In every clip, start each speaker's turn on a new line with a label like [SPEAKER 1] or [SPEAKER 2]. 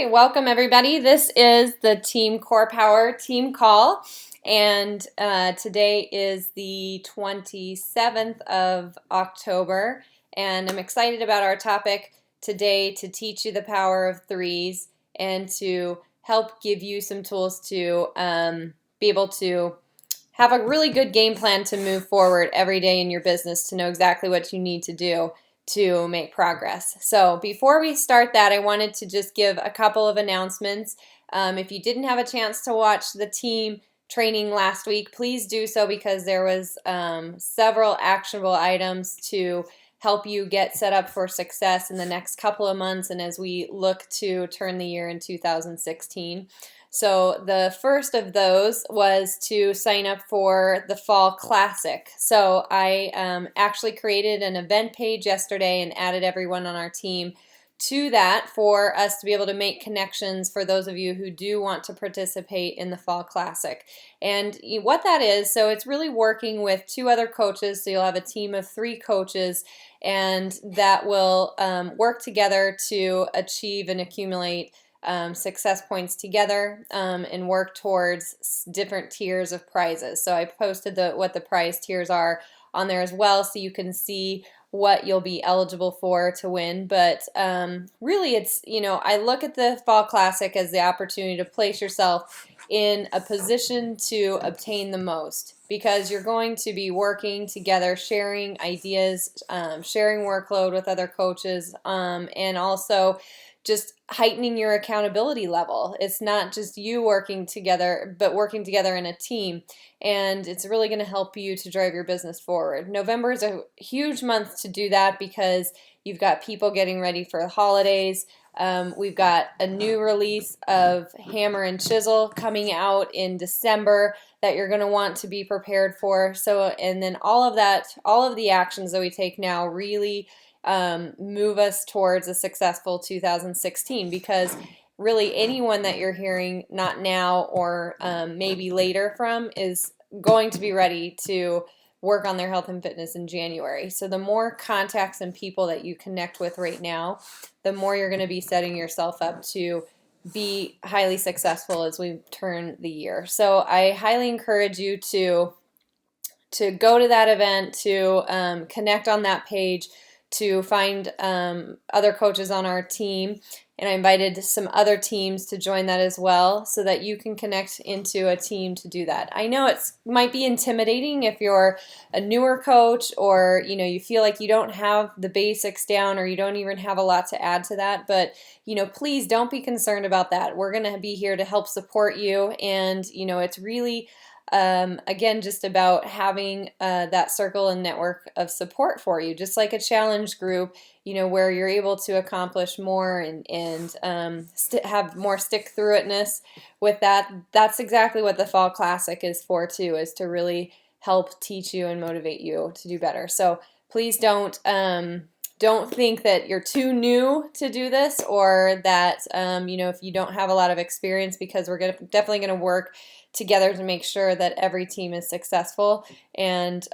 [SPEAKER 1] Okay, welcome everybody. This is the Team Core Power team call, and today is the 27th of October, and I'm excited about our topic today to teach you the power of threes and to help give you some tools to be able to have a really good game plan to move forward every day in your business, to know exactly what you need to do to make progress. So before we start that, I wanted to just give a couple of announcements. If you didn't have a chance to watch the team training last week, please do so, because there was several actionable items to help you get set up for success in the next couple of months and as we look to turn the year in 2016. So the first of those was to sign up for the Fall Classic. So I actually created an event page yesterday and added everyone on our team to that for us to be able to make connections for those of you who do want to participate in the Fall Classic. And what that is, so it's really working with 2 other coaches, so you'll have a team of 3 coaches, and that will work together to achieve and accumulate success points together and work towards different tiers of prizes. So I posted what the prize tiers are on there as well, so you can see what you'll be eligible for to win. But really, it's, I look at the Fall Classic as the opportunity to place yourself in a position to obtain the most, because you're going to be working together, sharing ideas, sharing workload with other coaches, and also just heightening your accountability level. It's not just you working together, but working together in a team, and it's really going to help you to drive your business forward. November is a huge month to do that, because you've got people getting ready for the holidays. We've got a new release of Hammer and Chisel coming out in December that you're going to want to be prepared for. So, and then all of the actions that we take now really move us towards a successful 2016, because really anyone that you're hearing not now or maybe later from is going to be ready to work on their health and fitness in January. So the more contacts and people that you connect with right now, the more you're going to be setting yourself up to be highly successful as we turn the year. So I highly encourage you to go to that event, to connect on that page, to find other coaches on our team, and I invited some other teams to join that as well, so that you can connect into a team to do that. I know it might be intimidating if you're a newer coach, or you feel like you don't have the basics down, or you don't even have a lot to add to that, but please don't be concerned about that. We're going to be here to help support you, and it's really again, just about having that circle and network of support for you, just like a challenge group, where you're able to accomplish more and have more stick-through-itness with that. That's exactly what the Fall Classic is for too, is to really help teach you and motivate you to do better. So please don't think that you're too new to do this, or that if you don't have a lot of experience, because we're definitely going to work together to make sure that every team is successful. And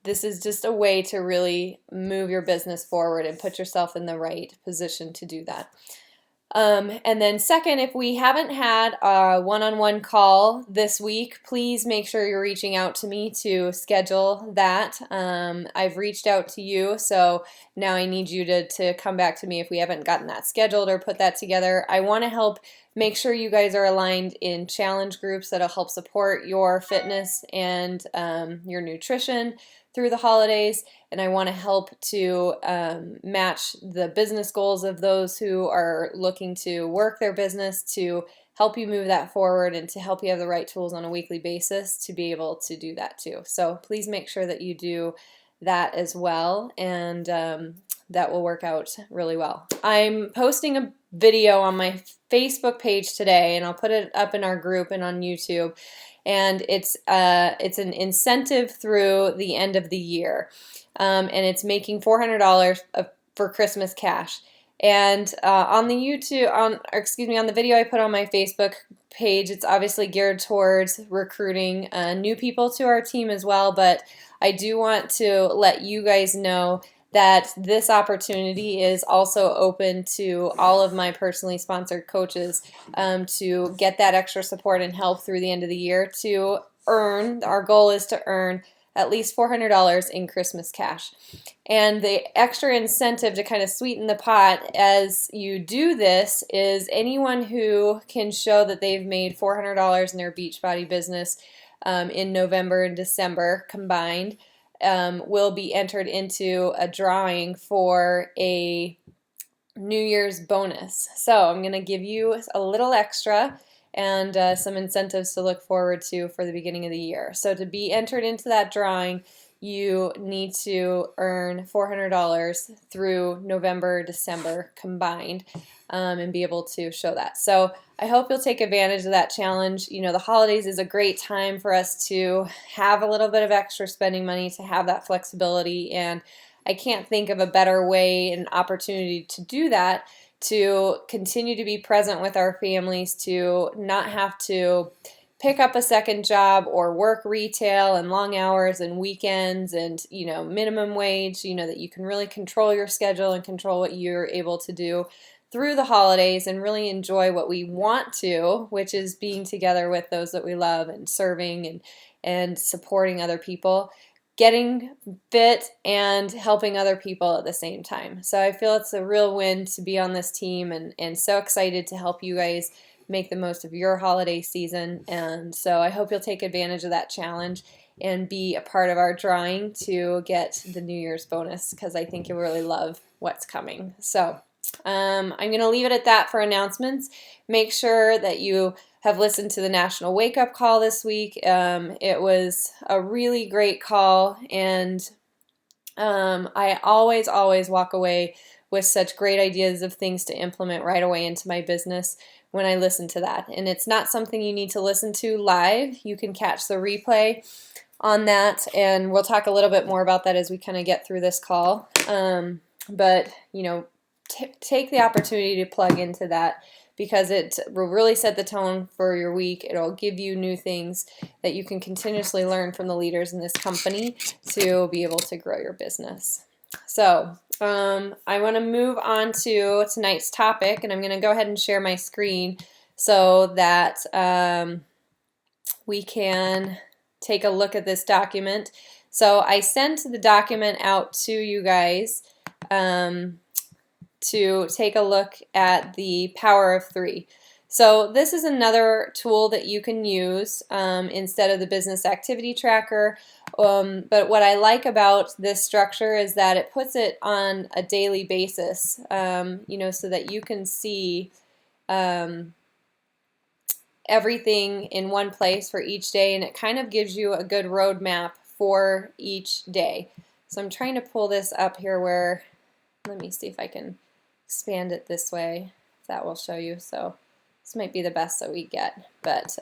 [SPEAKER 1] this is just a way to really move your business forward and put yourself in the right position to do that. And then second, if we haven't had a one-on-one call this week, please make sure you're reaching out to me to schedule that. I've reached out to you, so now I need you to come back to me if we haven't gotten that scheduled or put that together. I want to help make sure you guys are aligned in challenge groups that'll help support your fitness and your nutrition through the holidays, and I want to help to match the business goals of those who are looking to work their business, to help you move that forward and to help you have the right tools on a weekly basis to be able to do that too. So please make sure that you do that as well, and that will work out really well. I'm posting a video on my Facebook page today, and I'll put it up in our group and on YouTube. And it's an incentive through the end of the year, and it's making $400 for Christmas cash. And on the video I put on my Facebook page, it's obviously geared towards recruiting new people to our team as well. But I do want to let you guys know that this opportunity is also open to all of my personally sponsored coaches to get that extra support and help through the end of the year to earn. Our goal is to earn at least $400 in Christmas cash. And the extra incentive to kind of sweeten the pot as you do this is anyone who can show that they've made $400 in their Beachbody business in November and December combined will be entered into a drawing for a New Year's bonus. So I'm going to give you a little extra and some incentives to look forward to for the beginning of the year. So to be entered into that drawing, you need to earn $400 through November, December combined and be able to show that. So I hope you'll take advantage of that challenge. You know, the holidays is a great time for us to have a little bit of extra spending money, to have that flexibility, and I can't think of a better way and opportunity to do that, to continue to be present with our families, to not have to pick up a second job or work retail and long hours and weekends and, you know, minimum wage, you know, that you can really control your schedule and control what you're able to do through the holidays and really enjoy what we want to, which is being together with those that we love and serving and supporting other people, getting fit and helping other people at the same time. So I feel it's a real win to be on this team and so excited to help you guys make the most of your holiday season. And so I hope you'll take advantage of that challenge and be a part of our drawing to get the New Year's bonus, because I think you'll really love what's coming. So I'm going to leave it at that for announcements. Make sure that you have listened to the National Wake Up Call this week. It was a really great call, and I always walk away with such great ideas of things to implement right away into my business when I listen to that. And it's not something you need to listen to live. You can catch the replay on that, and we'll talk a little bit more about that as we kind of get through this call. But, you know, take the opportunity to plug into that, because it will really set the tone for your week. It'll give you new things that you can continuously learn from the leaders in this company to be able to grow your business. So I want to move on to tonight's topic, and I'm going to go ahead and share my screen so that we can take a look at this document. So I sent the document out to you guys to take a look at the Power of Three. So this is another tool that you can use instead of the business activity tracker. But what I like about this structure is that it puts it on a daily basis, you know, so that you can see everything in one place for each day, and it kind of gives you a good roadmap for each day. So I'm trying to pull this up here where, let me see if I can expand it this way, if that will show you. So this might be the best that we get. But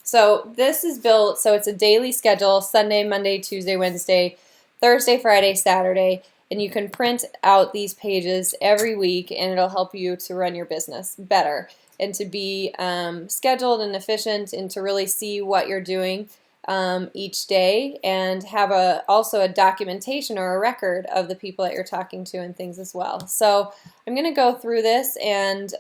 [SPEAKER 1] so this is built, so it's a daily schedule: Sunday, Monday, Tuesday, Wednesday, Thursday, Friday, Saturday, and you can print out these pages every week, and it'll help you to run your business better and to be scheduled and efficient, and to really see what you're doing each day, and have also a documentation or a record of the people that you're talking to and things as well. So I'm going to go through this and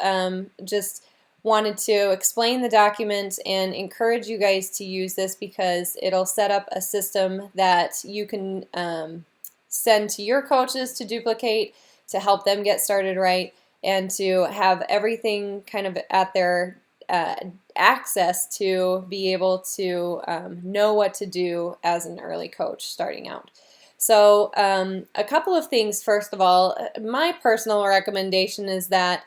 [SPEAKER 1] just wanted to explain the document and encourage you guys to use this, because it'll set up a system that you can send to your coaches to duplicate, to help them get started right, and to have everything kind of at their access to be able to know what to do as an early coach starting out. So a couple of things. First of all, my personal recommendation is that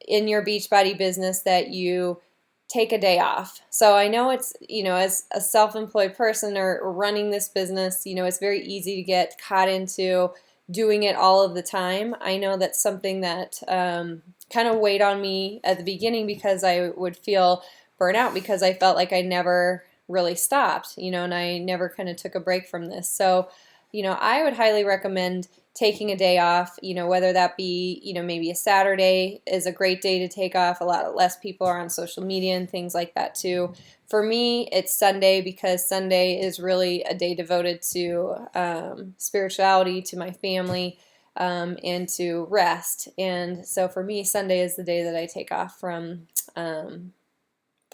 [SPEAKER 1] in your Beachbody business that you take a day off. So I know it's, you know, as a self-employed person or running this business, you know, it's very easy to get caught into doing it all of the time. I know that's something that kind of weighed on me at the beginning, because I would feel burnout because I felt like I never really stopped, you know, and I never kind of took a break from this. So, you know, I would highly recommend taking a day off, you know, whether that be, you know, maybe a Saturday is a great day to take off. A lot less people are on social media and things like that too. For me, it's Sunday, because Sunday is really a day devoted to spirituality, to my family, and to rest. And so for me, Sunday is the day that I take off from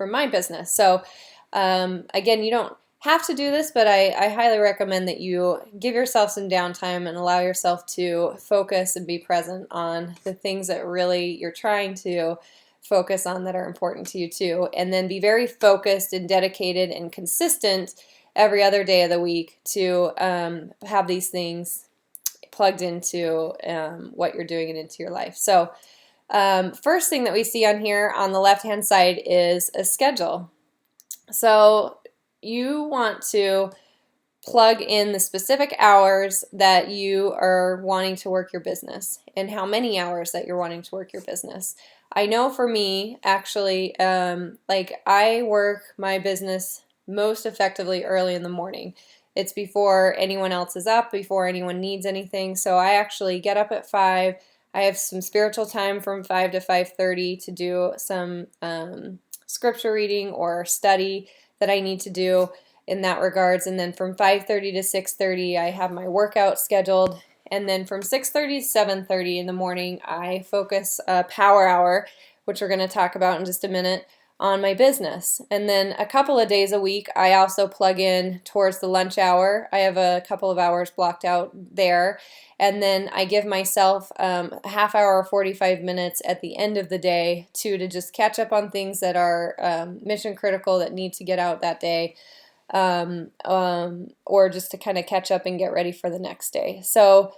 [SPEAKER 1] my business. So again, you don't have to do this, but I highly recommend that you give yourself some downtime and allow yourself to focus and be present on the things that really you're trying to focus on that are important to you too. And then be very focused and dedicated and consistent every other day of the week to have these things plugged into what you're doing and into your life. So first thing that we see on here on the left-hand side is a schedule. So you want to plug in the specific hours that you are wanting to work your business and how many hours that you're wanting to work your business. I know for me, actually, like I work my business most effectively early in the morning. It's before anyone else is up, before anyone needs anything. So I actually get up at 5. I have some spiritual time from 5 to 5:30 to do some scripture reading or study that I need to do in that regards. And then from 5:30 to 6:30, I have my workout scheduled. And then from 6:30 to 7:30 in the morning, I focus a power hour, which we're going to talk about in just a minute, on my business. And then a couple of days a week, I also plug in towards the lunch hour. I have a couple of hours blocked out there. And then I give myself a half hour or 45 minutes at the end of the day to just catch up on things that are mission critical that need to get out that day. Or just to kind of catch up and get ready for the next day. So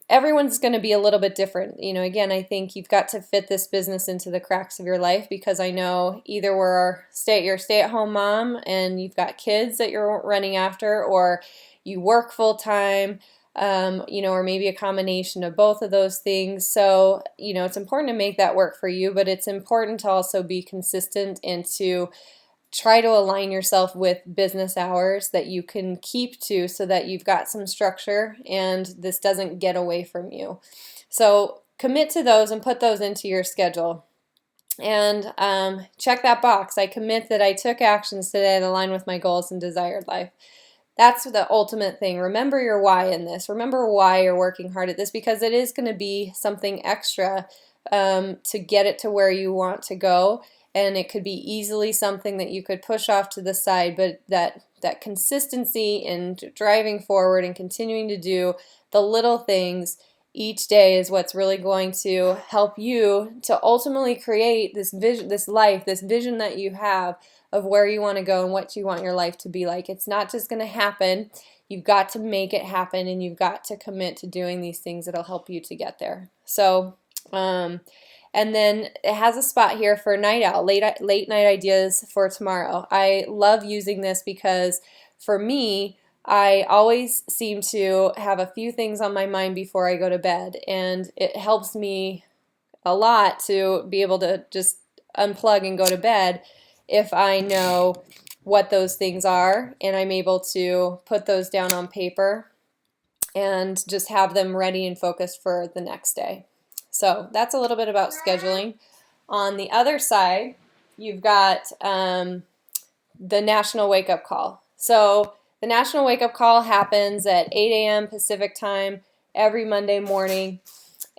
[SPEAKER 1] everyone's going to be a little bit different. You know, again, I think you've got to fit this business into the cracks of your life, because I know either you're a stay-at-home mom and you've got kids that you're running after, or you work full-time, you know, or maybe a combination of both of those things. So, you know, it's important to make that work for you, but it's important to also be consistent and to try to align yourself with business hours that you can keep to, so that you've got some structure and this doesn't get away from you. So commit to those and put those into your schedule. And check that box. I commit that I took actions today that align with my goals and desired life. That's the ultimate thing. Remember your why in this. Remember why you're working hard at this, because it is going to be something extra to get it to where you want to go. And it could be easily something that you could push off to the side, but that consistency in driving forward and continuing to do the little things each day is what's really going to help you to ultimately create this vision, this life, this vision that you have of where you want to go and what you want your life to be like. It's not just going to happen. You've got to make it happen, and you've got to commit to doing these things that'll help you to get there. So, and then it has a spot here for night out, late night ideas for tomorrow. I love using this because for me, I always seem to have a few things on my mind before I go to bed, and it helps me a lot to be able to just unplug and go to bed if I know what those things are, and I'm able to put those down on paper and just have them ready and focused for the next day. So that's a little bit about scheduling. On the other side, you've got the National Wake Up Call. So the National Wake Up Call happens at 8 a.m. Pacific time every Monday morning.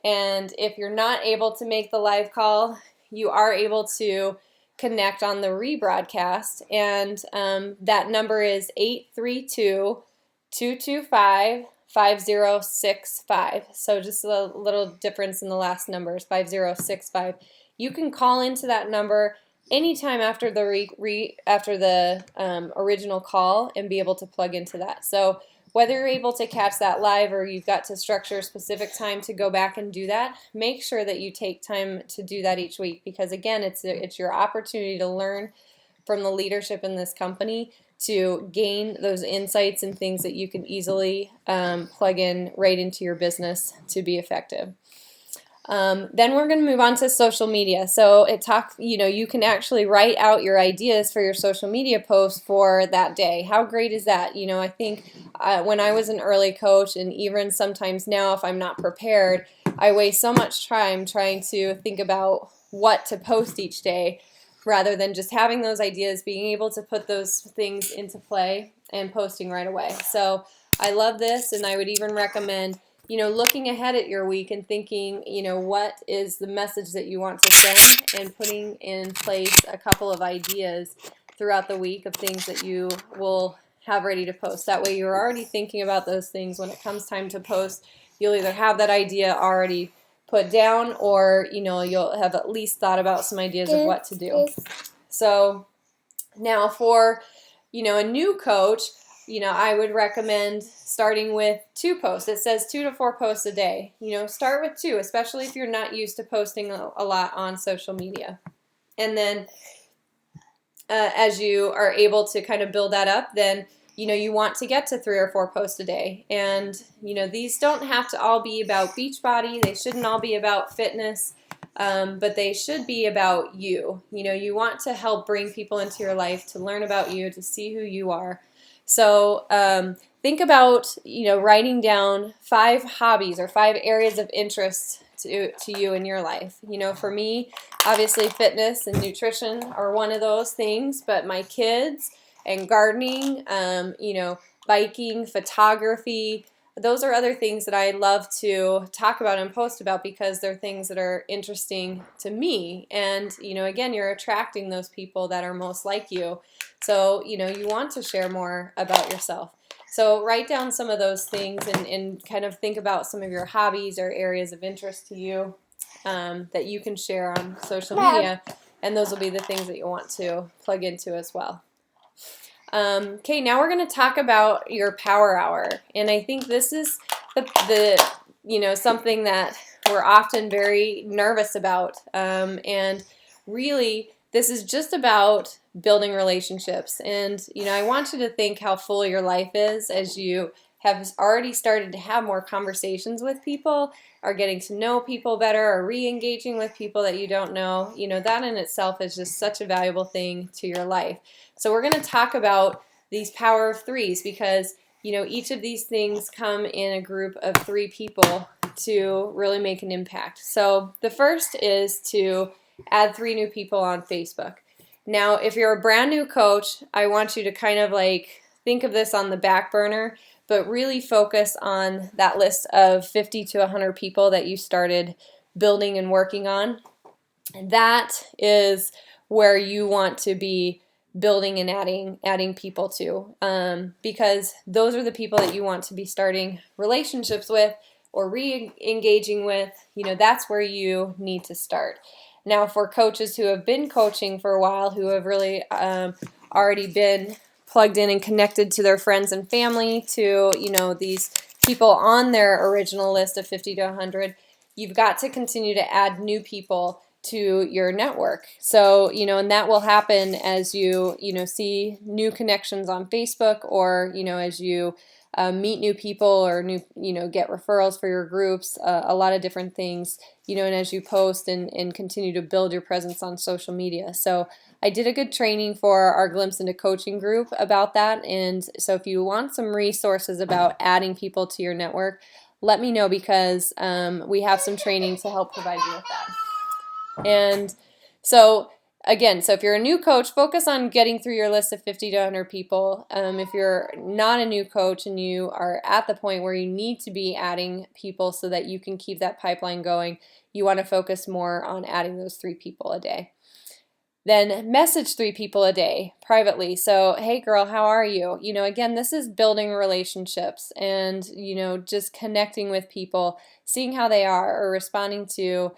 [SPEAKER 1] And if you're not able to make the live call, you are able to connect on the rebroadcast. And that number is 832-225-5065. So just a little difference in the last numbers, 5065. You can call into that number anytime after the original call and be able to plug into that. So whether you're able to catch that live or you've got to structure a specific time to go back and do that, make sure that you take time to do that each week, because again, it's your opportunity to learn from the leadership in this company, to gain those insights and things that you can easily plug in right into your business to be effective. Then we're going to move on to social media. So you can actually write out your ideas for your social media posts for that day. How great is that? You know, I think when I was an early coach, and even sometimes now if I'm not prepared, I waste so much time trying to think about what to post each day, rather than just having those ideas, being able to put those things into play and posting right away. So I love this, and I would even recommend looking ahead at your week and thinking, what is the message that you want to send, and putting in place a couple of ideas throughout the week of things that you will have ready to post. That way you're already thinking about those things. When it comes time to post, you'll either have that idea already put down, or you'll have at least thought about some ideas of what to do. So now for a new coach, I would recommend starting with 2 posts. It says 2 to 4 posts a day. Start with 2, especially if you're not used to posting a lot on social media. And then as you are able to kind of build that up, then you want to get to 3 or 4 posts a day. And these don't have to all be about Beachbody. They shouldn't all be about fitness, but they should be about you. You want to help bring people into your life to learn about you, to see who you are. So think about writing down 5 hobbies or 5 areas of interest to you in your life. For me, obviously fitness and nutrition are one of those things, but my kids and gardening, biking, photography, those are other things that I love to talk about and post about because they're things that are interesting to me. And, again, you're attracting those people that are most like you. So, you want to share more about yourself. So write down some of those things and kind of think about some of your hobbies or areas of interest to you that you can share on social media. And those will be the things that you want to plug into as well. Okay, now we're going to talk about your power hour, and I think this is the something that we're often very nervous about, and really this is just about building relationships. And I want you to think how full your life is as you have already started to have more conversations with people, are getting to know people better, or re-engaging with people that you don't know. That in itself is just such a valuable thing to your life. So we're going to talk about these power of 3s because, each of these things come in a group of 3 people to really make an impact. So the first is to add 3 new people on Facebook. Now, if you're a brand new coach, I want you to kind of think of this on the back burner, but really focus on that list of 50 to 100 people that you started building and working on. That is where you want to be building and adding people to, because those are the people that you want to be starting relationships with or re-engaging with. That's where you need to start. Now, for coaches who have been coaching for a while, who have really already been plugged in and connected to their friends and family, to these people on their original list of 50 to 100, you've got to continue to add new people to your network. So, and that will happen as you, see new connections on Facebook, or, as you meet new people, or get referrals for your groups, a lot of different things, and as you post and continue to build your presence on social media. So I did a good training for our Glimpse into Coaching group about that. And so if you want some resources about adding people to your network, let me know, because we have some training to help provide you with that. And so again, if you're a new coach, focus on getting through your list of 50 to 100 people. If you're not a new coach and you are at the point where you need to be adding people so that you can keep that pipeline going, you want to focus more on adding those 3 people a day. Then message 3 people a day privately. So, hey girl, how are you? Again, this is building relationships and, just connecting with people, seeing how they are, or responding to,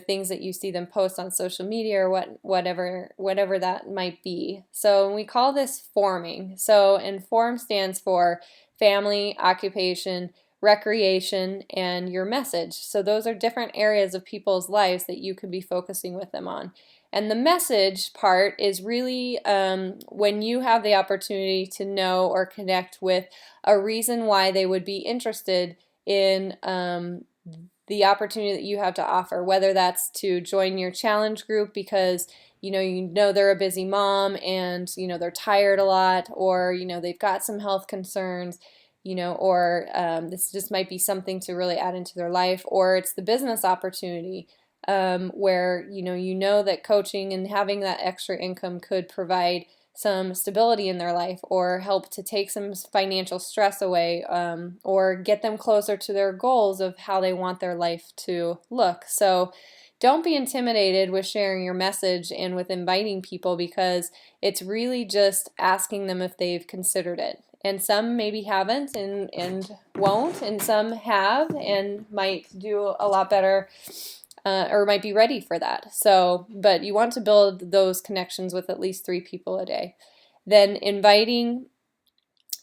[SPEAKER 1] things that you see them post on social media, or whatever that might be. So we call this forming. So, and form stands for family, occupation, recreation, and your message. So those are different areas of people's lives that you could be focusing with them on. And the message part is really when you have the opportunity to know or connect with a reason why they would be interested in the opportunity that you have to offer, whether that's to join your challenge group because they're a busy mom and they're tired a lot, or they've got some health concerns, or this just might be something to really add into their life, or it's the business opportunity where that coaching and having that extra income could provide some stability in their life, or help to take some financial stress away, or get them closer to their goals of how they want their life to look. So don't be intimidated with sharing your message and with inviting people, because it's really just asking them if they've considered it. And some maybe haven't and won't, and some have and might do a lot better, or might be ready for that. So, but you want to build those connections with at least 3 people a day. Then inviting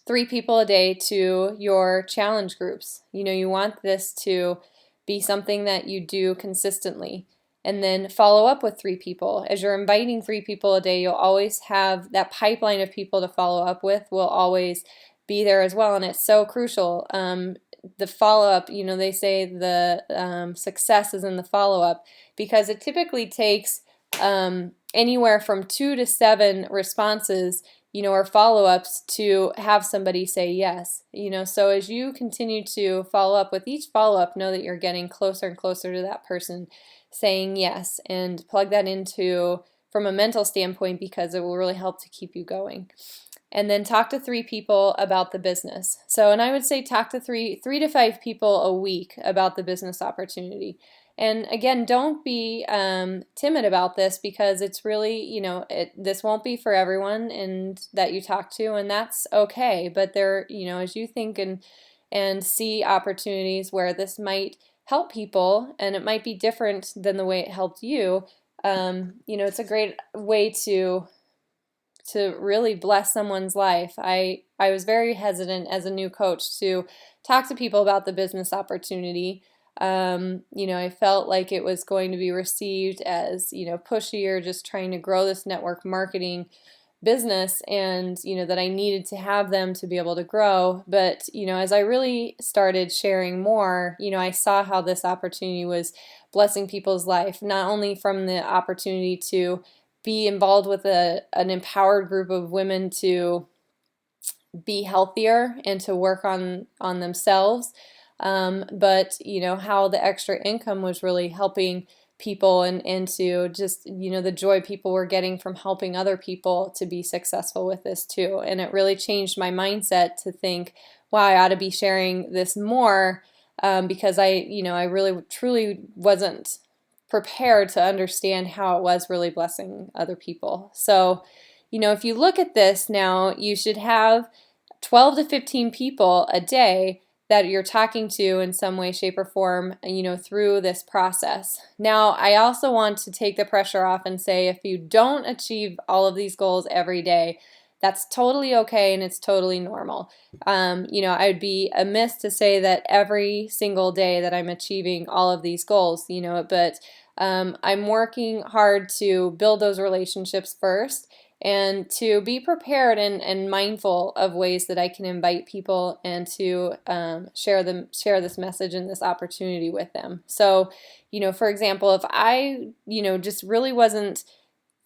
[SPEAKER 1] 3 people a day to your challenge groups. You want this to be something that you do consistently. And then follow up with 3 people. As you're inviting 3 people a day, you'll always have that pipeline of people to follow up with, will always be there as well. And it's so crucial. The follow-up, they say the success is in the follow-up, because it typically takes anywhere from 2 to 7 responses, or follow-ups to have somebody say yes. So as you continue to follow up with each follow-up, know that you're getting closer and closer to that person saying yes, and plug that into from a mental standpoint, because it will really help to keep you going. And then talk to 3 people about the business. So, and I would say talk to 3 to 5 people a week about the business opportunity. And again, don't be timid about this, because it's really, this won't be for everyone and that you talk to, and that's okay. But there, as you think and see opportunities where this might help people, and it might be different than the way it helped you, it's a great way to really bless someone's life. I was very hesitant as a new coach to talk to people about the business opportunity. I felt like it was going to be received as, pushy, or just trying to grow this network marketing business, and, that I needed to have them to be able to grow. But, as I really started sharing more, I saw how this opportunity was blessing people's life, not only from the opportunity to be involved with an empowered group of women to be healthier and to work on themselves, but how the extra income was really helping people, and to just the joy people were getting from helping other people to be successful with this too. And it really changed my mindset to think, wow, I ought to be sharing this more, because I really truly wasn't prepared to understand how it was really blessing other people. So, if you look at this now, you should have 12 to 15 people a day that you're talking to in some way, shape, or form, through this process. Now, I also want to take the pressure off and say, if you don't achieve all of these goals every day, that's totally okay, and it's totally normal. I would be amiss to say that every single day that I'm achieving all of these goals, but I'm working hard to build those relationships first, and to be prepared and mindful of ways that I can invite people, and to share this message and this opportunity with them. So, for example, if I, just really wasn't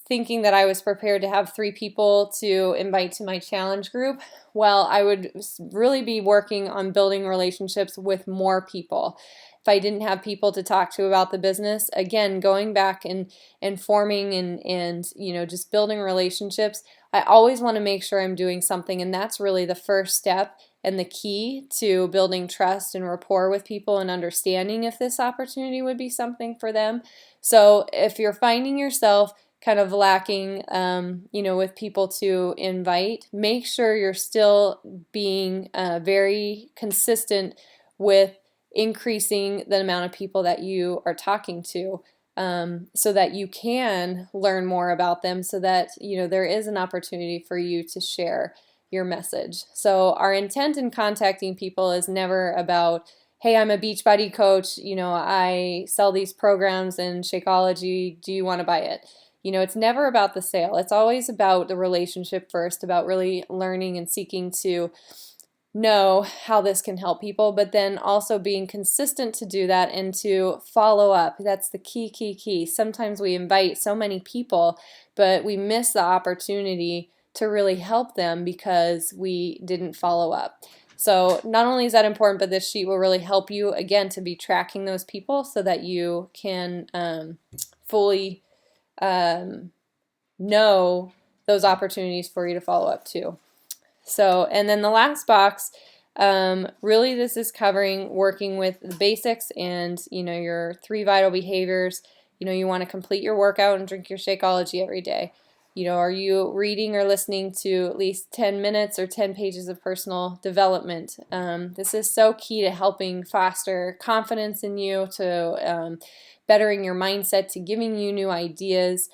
[SPEAKER 1] thinking that I was prepared to have 3 people to invite to my challenge group, well, I would really be working on building relationships with more people. If I didn't have people to talk to about the business, again, going back and forming and just building relationships, I always want to make sure I'm doing something, and that's really the first step and the key to building trust and rapport with people, and understanding if this opportunity would be something for them. So if you're finding yourself kind of lacking, with people to invite, make sure you're still being very consistent with increasing the amount of people that you are talking to, so that you can learn more about them, so that there is an opportunity for you to share your message. So our intent in contacting people is never about, hey, I'm a Beachbody coach, I sell these programs in Shakeology, do you want to buy it? It's never about the sale. It's always about the relationship first, about really learning and seeking to know how this can help people, but then also being consistent to do that and to follow up. That's the key. Sometimes we invite so many people, but we miss the opportunity to really help them because we didn't follow up. So not only is that important, but this sheet will really help you, again, to be tracking those people so that you can fully know those opportunities for you to follow up too. So, and then the last box, really this is covering working with the basics and, your 3 vital behaviors. You want to complete your workout and drink your Shakeology every day. Are you reading or listening to at least 10 minutes or 10 pages of personal development? This is so key to helping foster confidence in you, to bettering your mindset, to giving you new ideas.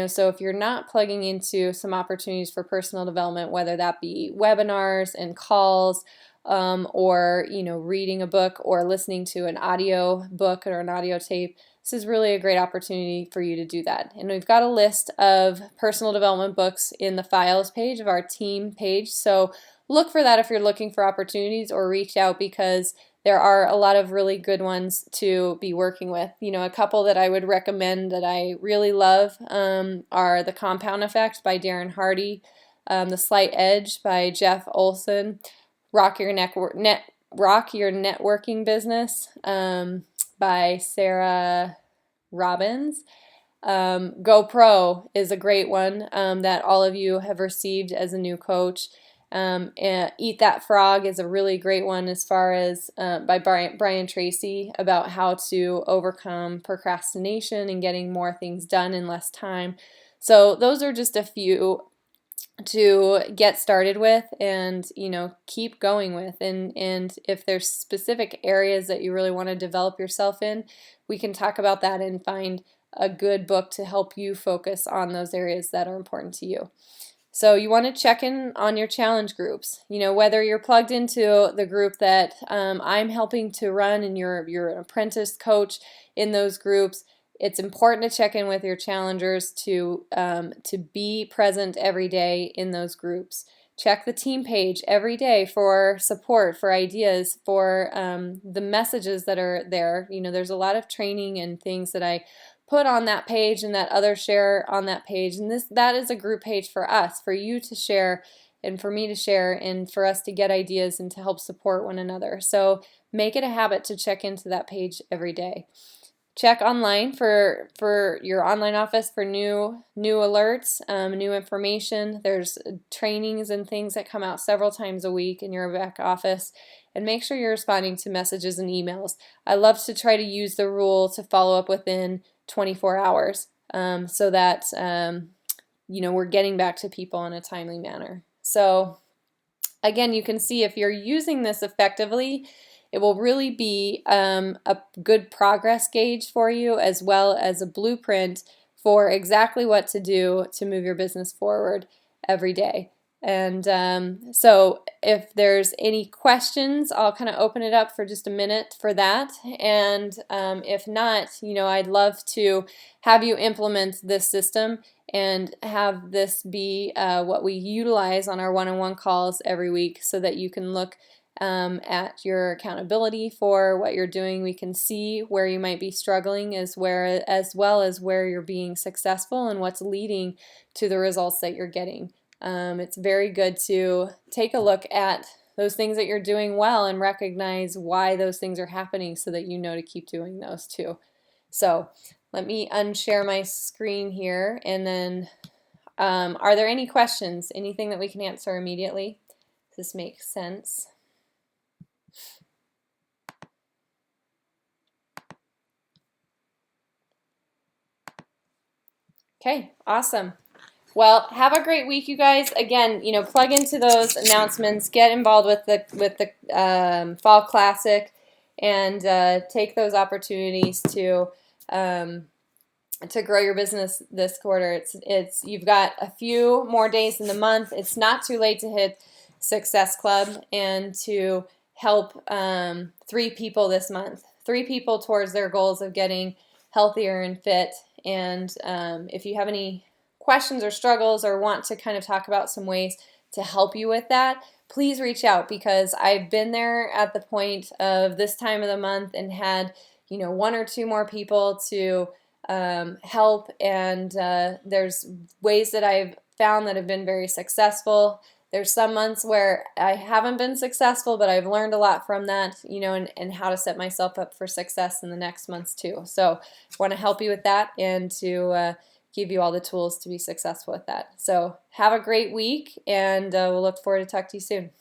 [SPEAKER 1] So if you're not plugging into some opportunities for personal development, whether that be webinars and calls, or reading a book or listening to an audio book or an audio tape, this is really a great opportunity for you to do that. And we've got a list of personal development books in the files page of our team page, so look for that if you're looking for opportunities, or reach out because there are a lot of really good ones to be working with. A couple that I would recommend that I really love are The Compound Effect by Darren Hardy, The Slight Edge by Jeff Olson, Rock Your Networking Business by Sarah Robbins. GoPro is a great one that all of you have received as a new coach. And Eat That Frog is a really great one as far as by Brian Tracy, about how to overcome procrastination and getting more things done in less time. So those are just a few to get started with and keep going with, and if there's specific areas that you really want to develop yourself in, we can talk about that and find a good book to help you focus on those areas that are important to you. So you want to check in on your challenge groups. Whether you're plugged into the group that I'm helping to run and you're an apprentice coach in those groups, it's important to check in with your challengers to be present every day in those groups. Check the team page every day for support, for ideas, for the messages that are there. There's a lot of training and things that I put on that page and that others share on that page. And that is a group page for us, for you to share and for me to share and for us to get ideas and to help support one another. So make it a habit to check into that page every day. Check online for your online office for new alerts, new information. There's trainings and things that come out several times a week in your back office. And make sure you're responding to messages and emails. I love to try to use the rule to follow up within 24 hours so that we're getting back to people in a timely manner. So again, you can see if you're using this effectively, it will really be a good progress gauge for you, as well as a blueprint for exactly what to do to move your business forward every day. And so if there's any questions, I'll kind of open it up for just a minute for that. And if not, I'd love to have you implement this system and have this be what we utilize on our one-on-one calls every week, so that you can look at your accountability for what you're doing. We can see where you might be struggling as well as where you're being successful and what's leading to the results that you're getting. It's very good to take a look at those things that you're doing well and recognize why those things are happening, so that you know to keep doing those too. So let me unshare my screen here, and then are there any questions? Anything that we can answer immediately? Does this make sense? Okay, awesome. Well, have a great week, you guys. Again, plug into those announcements, get involved with the Fall Classic, and take those opportunities to grow your business this quarter. You've got a few more days in the month. It's not too late to hit Success Club and to help 3 people this month. 3 people towards their goals of getting healthier and fit. And if you have any questions or struggles or want to kind of talk about some ways to help you with that, please reach out, because I've been there at the point of this time of the month and had 1 or 2 more people to help, and there's ways that I've found that have been very successful. There's some months where I haven't been successful, but I've learned a lot from that, and how to set myself up for success in the next months too. So I want to help you with that and to give you all the tools to be successful with that. So have a great week, and we'll look forward to talking to you soon.